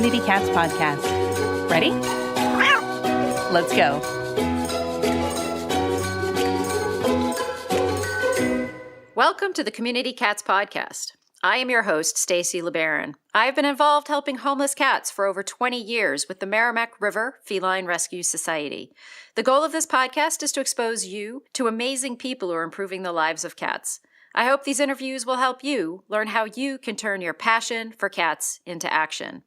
Community Cats podcast. Ready? Let's go. Welcome to the Community Cats podcast. I am your host, Stacy LeBaron. I have been involved helping homeless cats for over 20 years with the Merrimack River Feline Rescue Society. The goal of this podcast is to expose you to amazing people who are improving the lives of cats. I hope these interviews will help you learn how you can turn your passion for cats into action.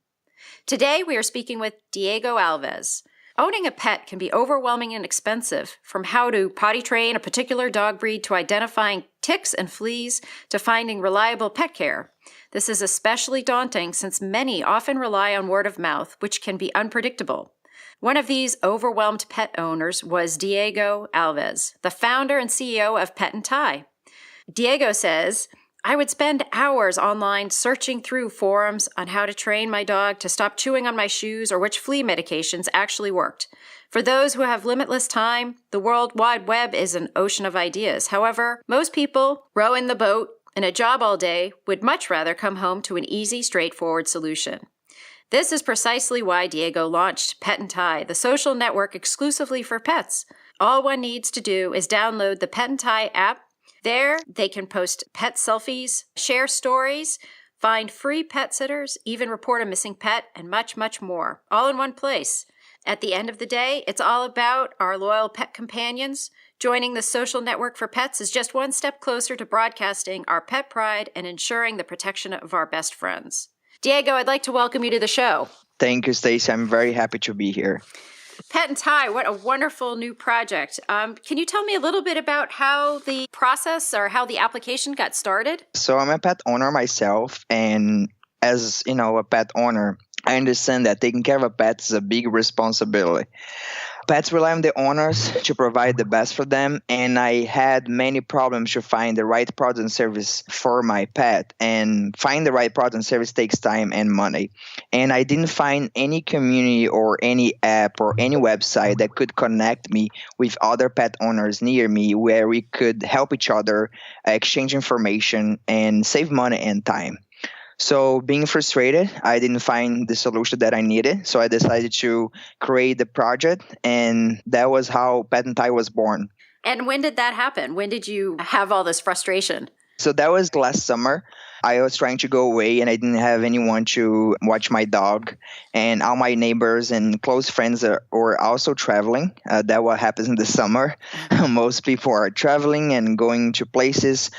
Today, we are speaking with Diego Alves. Owning a pet can be overwhelming and expensive, from how to potty train a particular dog breed to identifying ticks and fleas to finding reliable pet care. This is especially daunting since many often rely on word of mouth, which can be unpredictable. One of these overwhelmed pet owners was Diego Alves, the founder and CEO of Pet&Tie. Diego says, I would spend hours online searching through forums on how to train my dog to stop chewing on my shoes or which flea medications actually worked. For those who have limitless time, the World Wide Web is an ocean of ideas. However, most people row in the boat in a job all day would much rather come home to an easy, straightforward solution. This is precisely why Diego launched Pet&Tie, the social network exclusively for pets. All one needs to do is download the Pet&Tie app. There, they can post pet selfies, share stories, find free pet sitters, even report a missing pet, and much, much more, all in one place. At the end of the day, it's all about our loyal pet companions. Joining the social network for pets is just one step closer to broadcasting our pet pride and ensuring the protection of our best friends. Diego, I'd like to welcome you to the show. Thank you, Stacey. I'm very happy to be here. Pet&Tie, what a wonderful new project. Can you tell me a little bit about how the process or how the application got started? So I'm a pet owner myself, and as a pet owner, I understand that taking care of a pet is a big responsibility. Pets rely on the owners to provide the best for them, and I had many problems to find the right product and service for my pet. And find the right product and service takes time and money. And I didn't find any community or any app or any website that could connect me with other pet owners near me where we could help each other, exchange information, and save money and time. So being frustrated, I didn't find the solution that I needed. So I decided to create the project, and that was how Pet&Tie was born. And when did that happen? When did you have all this frustration? So that was last summer. I was trying to go away and I didn't have anyone to watch my dog. And all my neighbors and close friends were also traveling. That's what happens in the summer. Most people are traveling and going to places.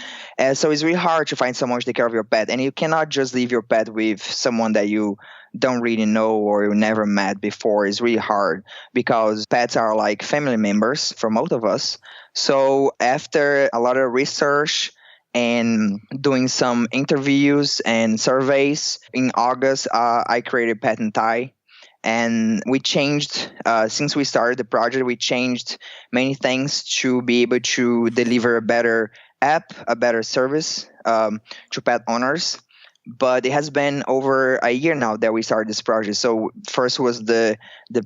So it's really hard to find someone to take care of your pet. And you cannot just leave your pet with someone that you don't really know or you never met before. It's really hard because pets are like family members for most of us. So after a lot of research and doing some interviews and surveys, in August, I created Pet&Tie. And we changed, since we started the project, we changed many things to be able to deliver a better app, a better service to pet owners. But it has been over a year now that we started this project. So first was the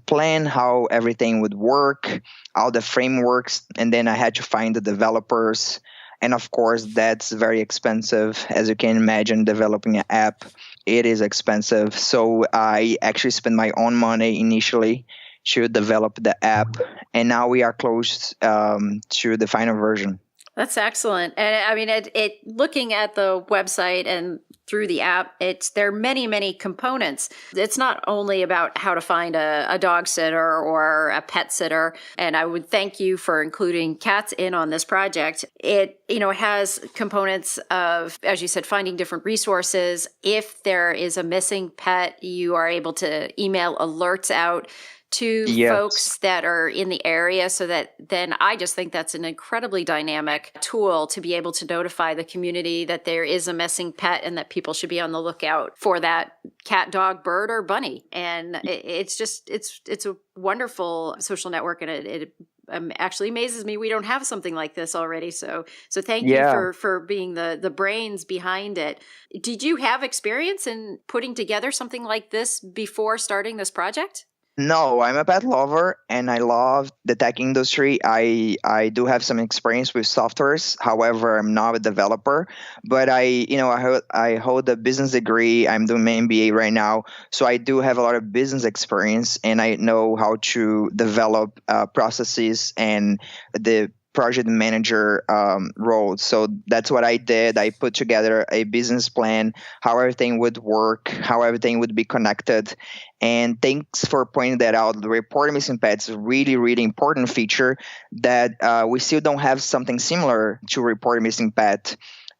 plan, how everything would work, all the frameworks, and then I had to find the developers. And of course, that's very expensive. As you can imagine, developing an app, it is expensive. So I actually spent my own money initially to develop the app. And now we are close to the final version. That's excellent. And I mean, looking at the website and through the app, there are many, many components. It's not only about how to find a dog sitter or a pet sitter. And I would thank you for including cats in on this project. It has components of, as you said, finding different resources. If there is a missing pet, you are able to email alerts out to folks that are in the area, so that then I just think that's an incredibly dynamic tool to be able to notify the community that there is a missing pet and that people should be on the lookout for that cat, dog, bird, or bunny. And it's a wonderful social network, and it actually amazes me we don't have something like this already. So thank you for being the brains behind it. Did you have experience in putting together something like this before starting this project? No, I'm a pet lover and I love the tech industry. I do have some experience with softwares. However, I'm not a developer, but I hold a business degree. I'm doing my MBA right now, so I do have a lot of business experience and I know how to develop processes and the project manager role. So that's what I did. I put together a business plan, how everything would work, how everything would be connected, and thanks for pointing that out. The report missing pets is a really, really important feature that we still don't have something similar to report missing pet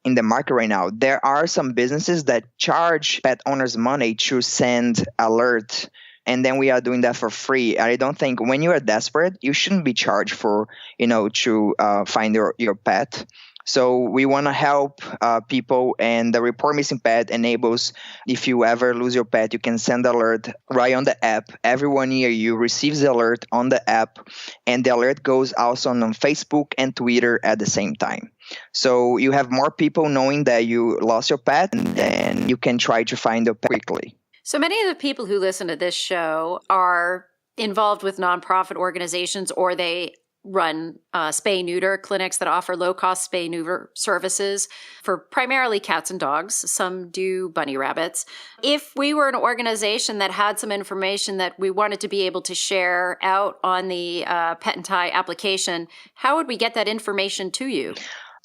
in the market right now. There are some businesses that charge pet owners money to send alert, and then we are doing that for free. I don't think when you are desperate, you shouldn't be charged for to find your pet. So we want to help people, and the report missing pet enables, if you ever lose your pet, you can send alert right on the app. Everyone near you receives the alert on the app, and the alert goes also on Facebook and Twitter at the same time. So you have more people knowing that you lost your pet, and then you can try to find your pet quickly. So many of the people who listen to this show are involved with nonprofit organizations, or they run spay-neuter clinics that offer low-cost spay-neuter services for primarily cats and dogs. Some do bunny rabbits. If we were an organization that had some information that we wanted to be able to share out on the Pet and Tie application, how would we get that information to you?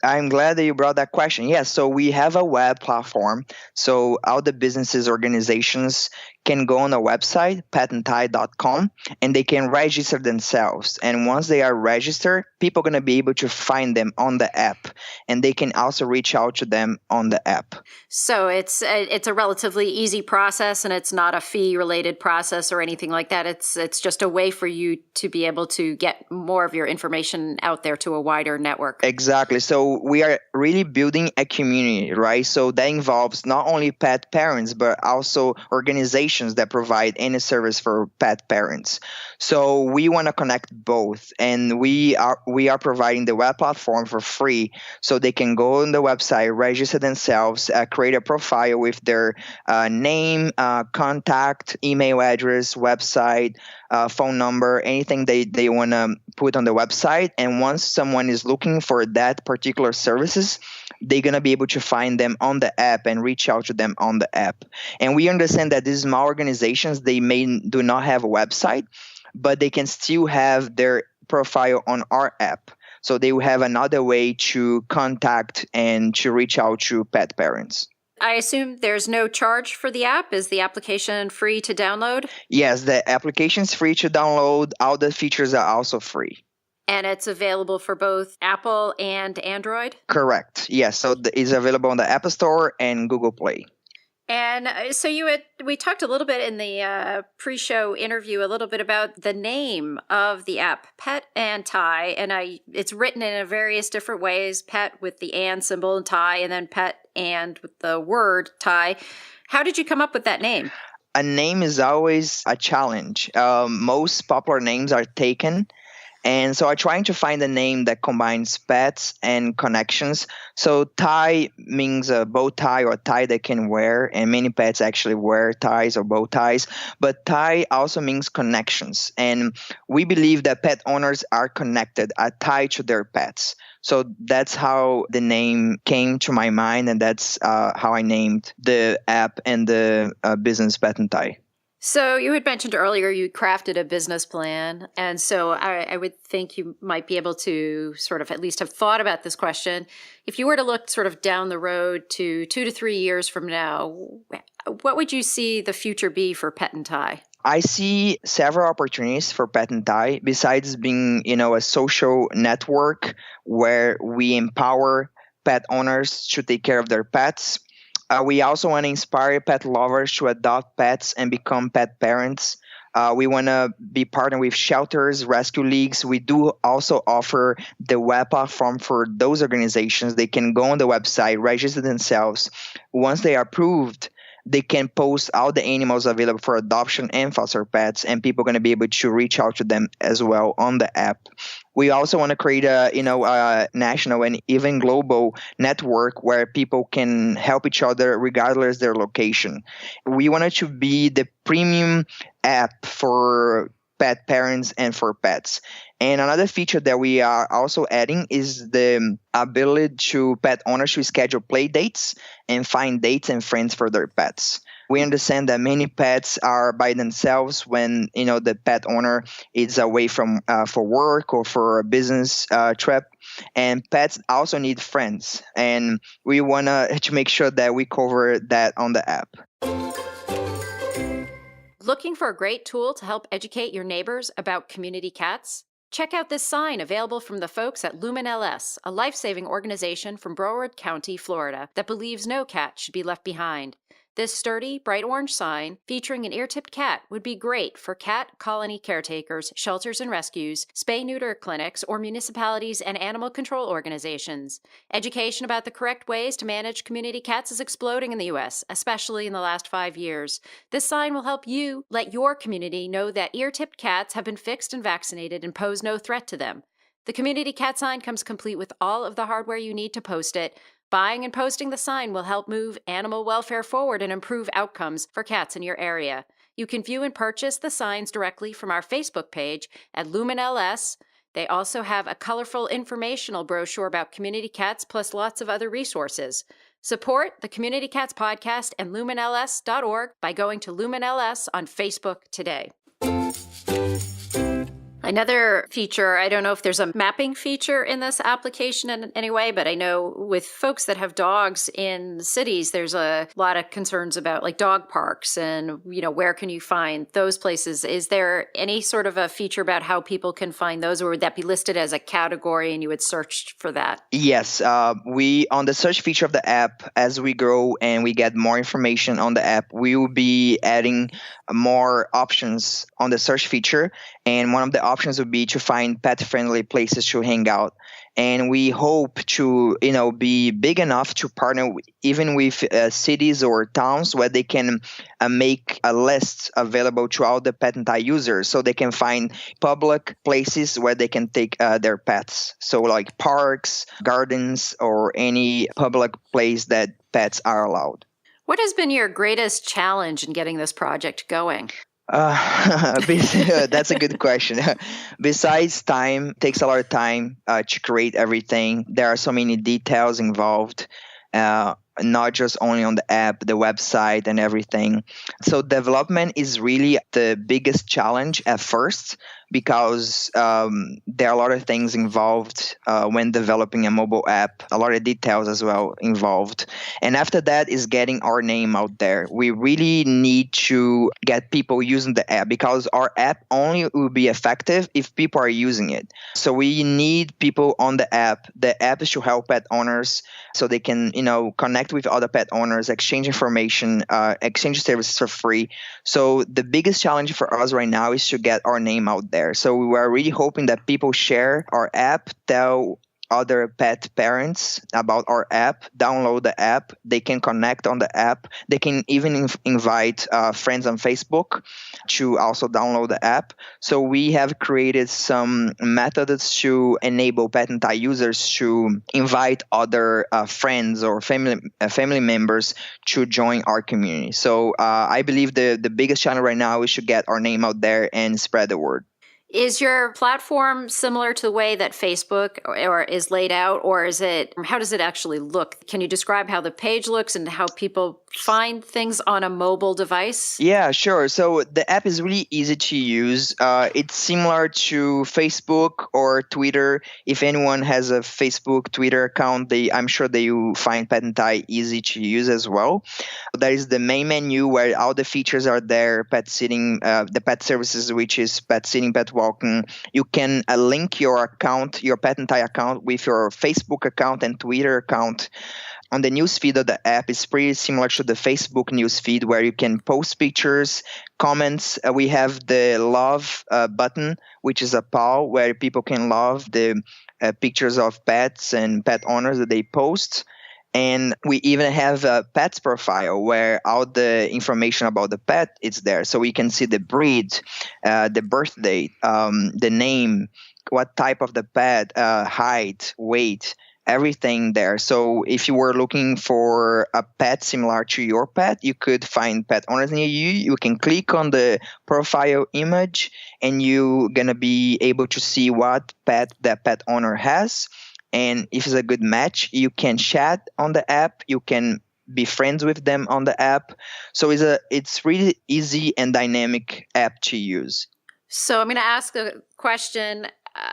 I'm glad that you brought that question. Yes, so we have a web platform. So all the businesses, organizations can go on the website, petandtie.com, and they can register themselves. And once they are registered, people are going to be able to find them on the app, and they can also reach out to them on the app. So it's a relatively easy process, and it's not a fee-related process or anything like that. It's just a way for you to be able to get more of your information out there to a wider network. Exactly. So we are really building a community, right? So that involves not only pet parents, but also organizations that provide any service for pet parents. So we want to connect both, and we are providing the web platform for free, so they can go on the website, register themselves, create a profile with their name, contact, email address, website, phone number, anything they want to put on the website. And once someone is looking for that particular services, they're going to be able to find them on the app and reach out to them on the app. And we understand that these small organizations, they do not have a website, but they can still have their profile on our app. So they will have another way to contact and to reach out to pet parents. I assume there's no charge for the app. Is the application free to download? Yes, the application is free to download. All the features are also free. And it's available for both Apple and Android? Correct. Yes, so it's available on the App Store and Google Play. And so we talked a little bit in the pre-show interview a little bit about the name of the app, Pet and Tie, and it's written in various different ways, Pet with the and symbol and tie, and then Pet and with the word tie. How did you come up with that name? A name is always a challenge. Most popular names are taken. And so I'm trying to find a name that combines pets and connections. So tie means a bow tie or tie they can wear, and many pets actually wear ties or bow ties. But tie also means connections. And we believe that pet owners are connected, are tied to their pets. So that's how the name came to my mind, and that's how I named the app and the business Pet and Tie. So you had mentioned earlier you crafted a business plan. And so I would think you might be able to sort of at least have thought about this question. If you were to look sort of down the road to 2 to 3 years from now, what would you see the future be for Pet and Tie? I see several opportunities for Pet and Tie, besides being, a social network where we empower pet owners to take care of their pets. We also want to inspire pet lovers to adopt pets and become pet parents. We want to be partnered with shelters, rescue leagues. We do also offer the web platform for those organizations. They can go on the website, register themselves. Once they are approved, they can post all the animals available for adoption and foster pets, and people are going to be able to reach out to them as well on the app. We also want to create a national and even global network where people can help each other regardless their location. We want it to be the premium app for pet parents and for pets. And another feature that we are also adding is the ability to pet owners to schedule play dates and find dates and friends for their pets. We understand that many pets are by themselves when the pet owner is away from for work or for a business trip, and pets also need friends. And we want to make sure that we cover that on the app. Looking for a great tool to help educate your neighbors about community cats? Check out this sign available from the folks at Lumen LS, a life-saving organization from Broward County, Florida, that believes no cat should be left behind. This sturdy, bright orange sign featuring an ear-tipped cat would be great for cat colony caretakers, shelters and rescues, spay-neuter clinics, or municipalities and animal control organizations. Education about the correct ways to manage community cats is exploding in the U.S., especially in the last 5 years. This sign will help you let your community know that ear-tipped cats have been fixed and vaccinated and pose no threat to them. The community cat sign comes complete with all of the hardware you need to post it. Buying and posting the sign will help move animal welfare forward and improve outcomes for cats in your area. You can view and purchase the signs directly from our Facebook page at Lumen LS. They also have a colorful informational brochure about community cats plus lots of other resources. Support the Community Cats Podcast and lumenls.org by going to Lumen LS on Facebook today. Another feature, I don't know if there's a mapping feature in this application in any way, but I know with folks that have dogs in cities, there's a lot of concerns about like dog parks and, where can you find those places? Is there any sort of a feature about how people can find those, or would that be listed as a category and you would search for that? Yes, we on the search feature of the app, as we grow and we get more information on the app, we will be adding more options on the search feature. And one of the options would be to find pet-friendly places to hang out. And we hope to, be big enough to partner even with cities or towns where they can make a list available to all the pet and tie users, so they can find public places where they can take their pets. So like parks, gardens, or any public place that pets are allowed. What has been your greatest challenge in getting this project going? That's a good question. Besides time, takes a lot of time to create everything. There are so many details involved, not just only on the app, the website and everything. So development is really the biggest challenge at first, because there are a lot of things involved when developing a mobile app, a lot of details as well involved. And after that is getting our name out there. We really need to get people using the app, because our app only will be effective if people are using it. So we need people on the app. The app is to help pet owners so they can, connect with other pet owners, exchange information, exchange services for free. So the biggest challenge for us right now is to get our name out there. So we are really hoping that people share our app, tell other pet parents about our app, download the app. They can connect on the app. They can even invite friends on Facebook to also download the app. So we have created some methods to enable pet and tie users to invite other friends or family members to join our community. So I believe the biggest challenge right now is to get our name out there and spread the word. Is your platform similar to the way that Facebook or is laid out, or how does it actually look? Can you describe how the page looks and how people find things on a mobile device? Yeah, sure. So the app is really easy to use. It's similar to Facebook or Twitter. If anyone has a Facebook, Twitter account, I'm sure they will find Pet and Tie easy to use as well. There is the main menu where all the features are there, pet sitting, the pet services, which is pet sitting, pet walking. You can link your account, your Pet and Tie account, with your Facebook account and Twitter account. On the newsfeed of the app is pretty similar to the Facebook newsfeed, where you can post pictures, comments. We have the love button, which is a paw where people can love the pictures of pets and pet owners that they post. And we even have a pet's profile where all the information about the pet is there. So we can see the breed, the birth date, the name, what type of the pet, height, weight, everything there. So if you were looking for a pet similar to your pet, you could find pet owners near you. You can click on the profile image and you're going to be able to see what pet that pet owner has. And if it's a good match, you can chat on the app. You can be friends with them on the app. So it's really easy and dynamic app to use. So I'm going to ask a question.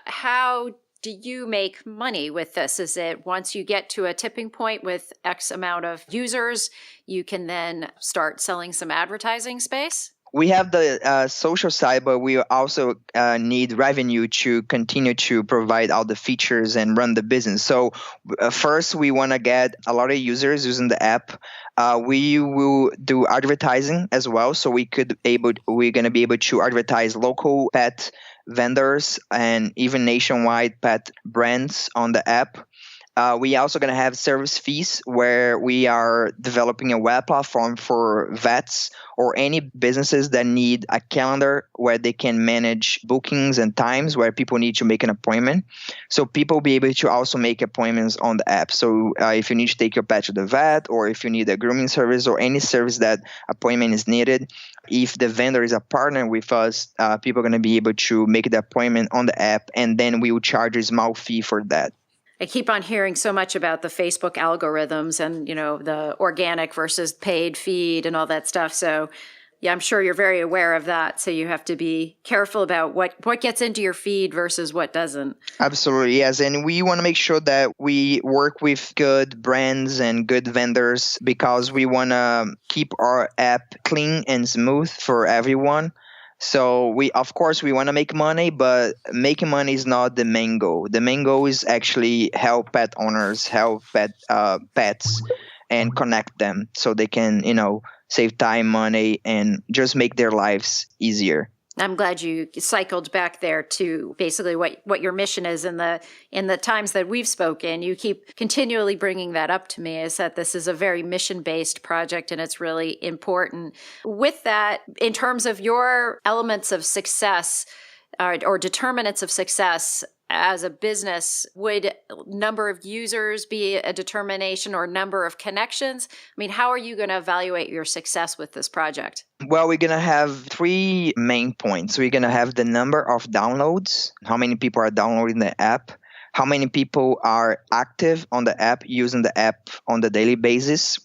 How do you make money with this? Is it once you get to a tipping point with X amount of users, you can then start selling some advertising space? We have the social side, but we also need revenue to continue to provide all the features and run the business. So first, we want to get a lot of users using the app. We will do advertising as well. So we're going to be able to advertise local pet vendors and even nationwide pet brands on the app. We also going to have service fees where we are developing a web platform for vets or any businesses that need a calendar where they can manage bookings and times where people need to make an appointment. So people will be able to also make appointments on the app. So if you need to take your pet to the vet, or if you need a grooming service or any service that appointment is needed, if the vendor is a partner with us, people are going to be able to make the appointment on the app, and then we will charge a small fee for that. I keep on hearing so much about the Facebook algorithms and, the organic versus paid feed and all that stuff. So yeah, I'm sure you're very aware of that. So you have to be careful about what gets into your feed versus what doesn't. Absolutely, yes. And we want to make sure that we work with good brands and good vendors because we want to keep our app clean and smooth for everyone. So we want to make money, but making money is not the main goal. The main goal is actually help pet owners, help pets, and connect them so they can, save time, money, and just make their lives easier. I'm glad you cycled back there to basically what your mission is. In the times that we've spoken, you keep continually bringing that up to me, is that this is a very mission-based project and it's really important. With that, in terms of your elements of success or determinants of success as a business, would number of users be a determination or number of connections? I mean, how are you going to evaluate your success with this project? Well, we're going to have three main points. We're going to have the number of downloads, how many people are downloading the app, how many people are active on the app, using the app on the daily basis,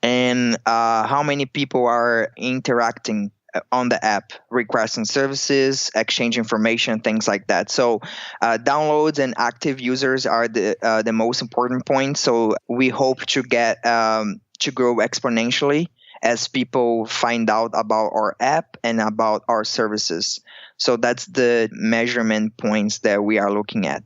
and how many people are interacting on the app, requesting services, exchange information, things like that. So downloads and active users are the most important point. So we hope to get to grow exponentially as people find out about our app and about our services. So that's the measurement points that we are looking at.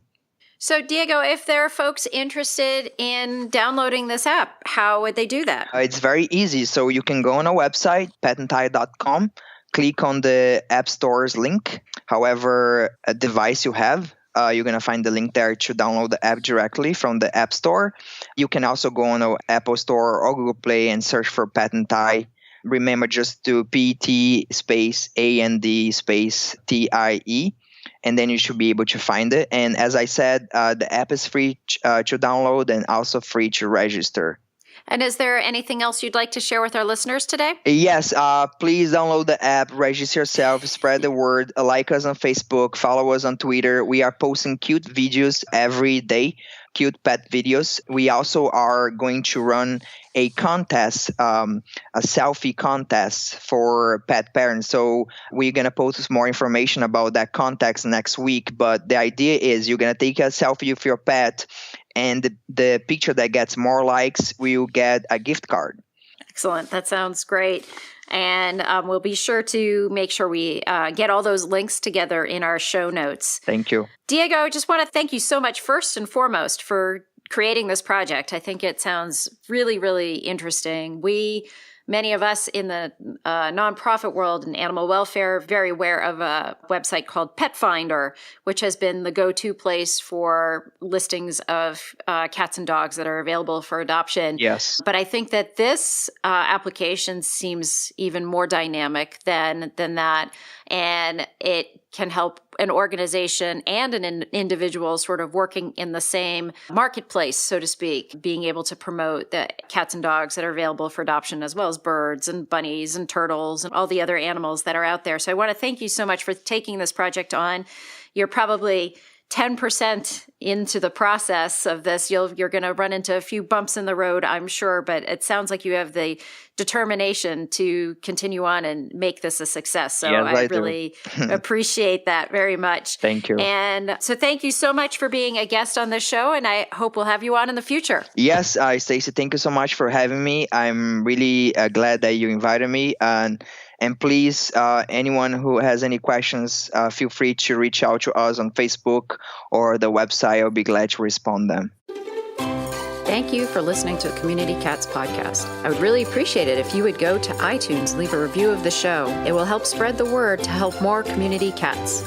So, Diego, if there are folks interested in downloading this app, how would they do that? It's very easy. So you can go on our website, petandtie.com, click on the App Store's link. However, a device you have, you're going to find the link there to download the app directly from the App Store. You can also go on our Apple Store or Google Play and search for Pet and Tie. Remember, just do PET space AND space TIE. And then you should be able to find it. And as I said, the app is free to download and also free to register. And is there anything else you'd like to share with our listeners today? Yes, please download the app, register yourself, spread the word, like us on Facebook, follow us on Twitter. We are posting cute videos every day, cute pet videos. We also are going to run a contest, a selfie contest for pet parents. So we're going to post more information about that contest next week. But the idea is you're going to take a selfie with your pet, and the picture that gets more likes will get a gift card. Excellent. That sounds great. And we'll be sure to make sure we get all those links together in our show notes. Thank you. Diego, I just want to thank you so much, first and foremost, for creating this project. I think it sounds really, really interesting. We many of us in the nonprofit world and animal welfare are very aware of a website called Pet Finder, which has been the go-to place for listings of cats and dogs that are available for adoption. Yes. But I think that this application seems even more dynamic than that. And it can help an organization and an individual sort of working in the same marketplace, so to speak, being able to promote the cats and dogs that are available for adoption, as well as birds and bunnies and turtles and all the other animals that are out there. So I want to thank you so much for taking this project on. You're probably 10% into the process of this. You're going to run into a few bumps in the road, I'm sure, but it sounds like you have the determination to continue on and make this a success. So yes, I really appreciate that very much. Thank you. And so thank you so much for being a guest on this show, and I hope we'll have you on in the future. Yes, Stacey, thank you so much for having me. I'm really glad that you invited me. And please, anyone who has any questions, feel free to reach out to us on Facebook or the website. I'll be glad to respond them. Thank you for listening to the Community Cats podcast. I would really appreciate it if you would go to iTunes and leave a review of the show. It will help spread the word to help more community cats.